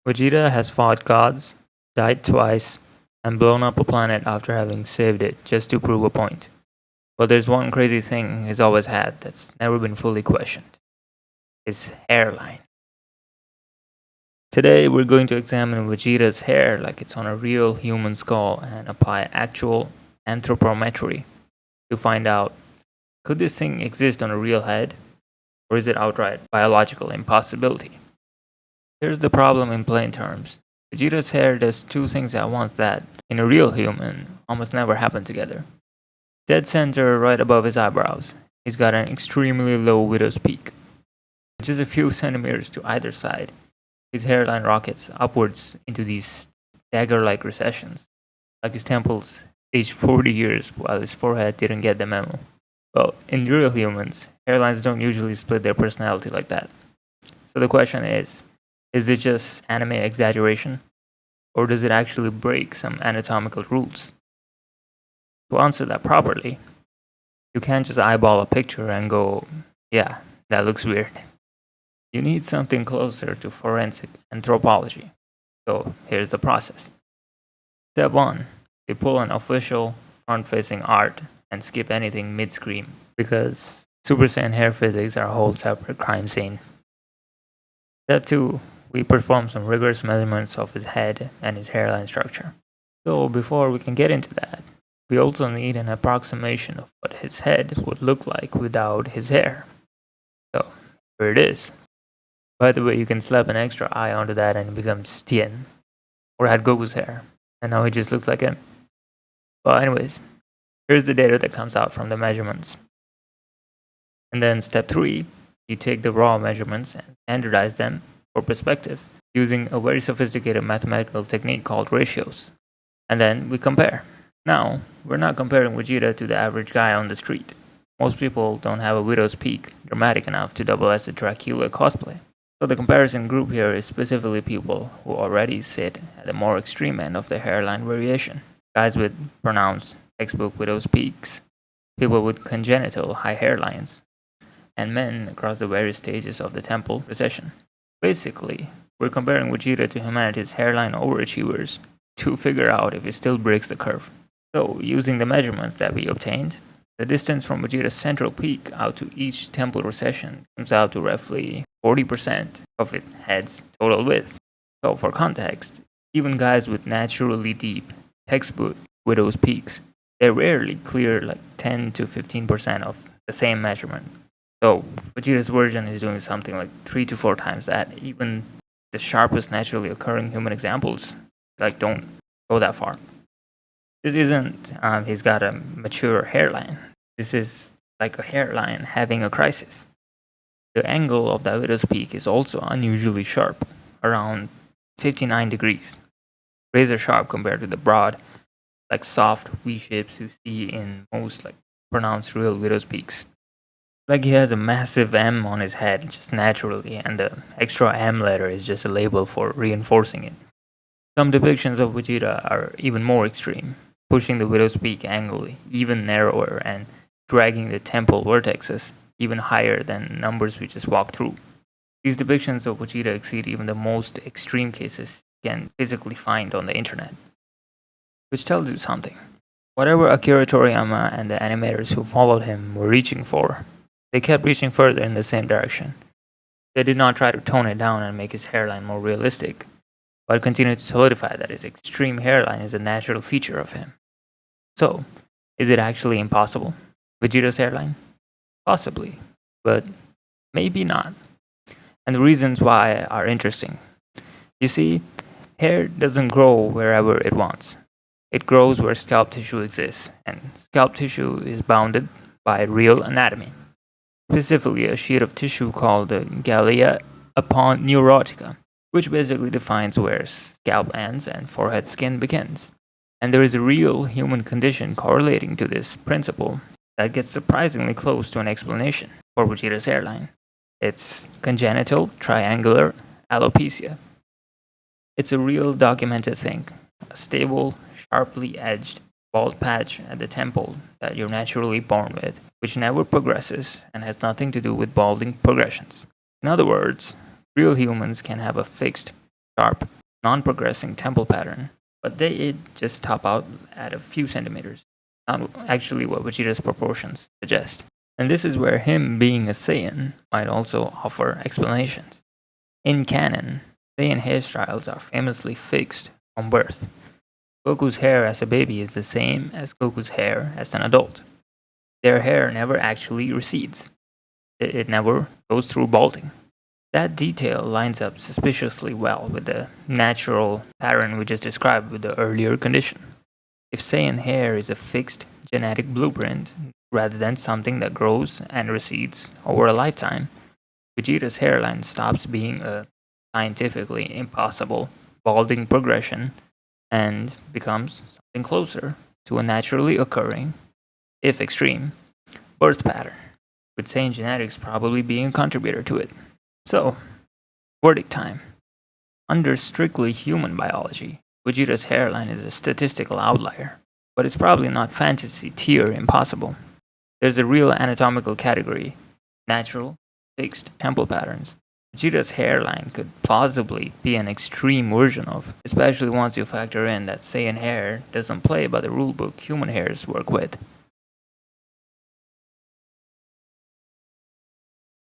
Vegeta has fought gods, died twice, and blown up a planet after having saved it just to prove a point. But there's one crazy thing he's always had that's never been fully questioned: his hairline. Today, we're going to examine Vegeta's hair like it's on a real human skull and apply actual anthropometry to find out, could this thing exist on a real head, or is it outright biological impossibility? Here's the problem in plain terms: Vegeta's hair does two things at once that, in a real human, almost never happen together. Dead center right above his eyebrows, he's got an extremely low widow's peak. Just a few centimeters to either side, his hairline rockets upwards into these dagger-like recessions, like his temples aged 40 years while his forehead didn't get the memo. Well, in real humans, hairlines don't usually split their personality like that. So the question is it just anime exaggeration? Or does it actually break some anatomical rules? To answer that properly, you can't just eyeball a picture and go, yeah, that looks weird. You need something closer to forensic anthropology. So here's the process. Step 1. We pull an official front-facing art and skip anything mid-scream, because Super Saiyan hair physics are a whole separate crime scene. Step 2. We perform some rigorous measurements of his head and his hairline structure. So before we can get into that, we also need an approximation of what his head would look like without his hair. So here it is. By the way, you can slap an extra eye onto that and it becomes Tien, or had Goku's hair, and now he just looks like him. Well, anyways, here's the data that comes out from the measurements. And then step 3, you take the raw measurements and standardize them for perspective using a very sophisticated mathematical technique called ratios. And then we compare. Now, we're not comparing Vegeta to the average guy on the street. Most people don't have a widow's peak dramatic enough to double as a Dracula cosplay. So the comparison group here is specifically people who already sit at the more extreme end of the hairline variation. Guys with pronounced textbook widow's peaks, people with congenital high hairlines, and men across the various stages of the temple recession. Basically, we're comparing Vegeta to humanity's hairline overachievers to figure out if it still breaks the curve. So, using the measurements that we obtained, the distance from Vegeta's central peak out to each temple recession comes out to roughly 40% of its head's total width. So, for context, even guys with naturally deep textbook widow's peaks, they rarely clear like 10 to 15% of the same measurement. So Vegeta's version is doing something like 3 to 4 times that. Even the sharpest naturally occurring human examples don't go that far. This isn't he's got a mature hairline. This is like a hairline having a crisis. The angle of the widow's peak is also unusually sharp, around 59 degrees. Razor sharp compared to the broad, soft V-shapes you see in most pronounced real widow's peaks. Like he has a massive M on his head just naturally, and the extra M letter is just a label for reinforcing it. Some depictions of Vegeta are even more extreme, pushing the widow's peak angle even narrower and dragging the temple vertexes even higher than numbers we just walked through. These depictions of Vegeta exceed even the most extreme cases you can physically find on the internet. Which tells you something. Whatever Akira Toriyama and the animators who followed him were reaching for, they kept reaching further in the same direction. They did not try to tone it down and make his hairline more realistic, but continued to solidify that his extreme hairline is a natural feature of him. So, is it actually impossible? Vegeta's hairline? Possibly, but maybe not. And the reasons why are interesting. You see, hair doesn't grow wherever it wants. It grows where scalp tissue exists, and scalp tissue is bounded by real anatomy. Specifically, a sheet of tissue called the galea aponeurotica, which basically defines where scalp ends and forehead skin begins. And there is a real human condition correlating to this principle that gets surprisingly close to an explanation for Vegeta's hairline. It's congenital triangular alopecia. It's a real documented thing, a stable, sharply edged, bald patch at the temple that you're naturally born with, which never progresses and has nothing to do with balding progressions. In other words, real humans can have a fixed sharp, non-progressing temple pattern, but they just top out at a few centimeters, not actually what Vegeta's proportions suggest. And this is where him being a Saiyan might also offer explanations. In canon, Saiyan hairstyles are famously fixed from birth. Goku's hair as a baby is the same as Goku's hair as an adult. Their hair never actually recedes. It never goes through balding. That detail lines up suspiciously well with the natural pattern we just described with the earlier condition. If Saiyan hair is a fixed genetic blueprint rather than something that grows and recedes over a lifetime, Vegeta's hairline stops being a scientifically impossible balding progression and becomes something closer to a naturally occurring, if extreme, birth pattern, with Saiyan genetics probably being a contributor to it. So, verdict time. Under strictly human biology, Vegeta's hairline is a statistical outlier, but it's probably not fantasy tier impossible. There's a real anatomical category, natural, fixed temple patterns. Vegeta's hairline could plausibly be an extreme version of, especially once you factor in that Saiyan hair doesn't play by the rulebook human hairs work with.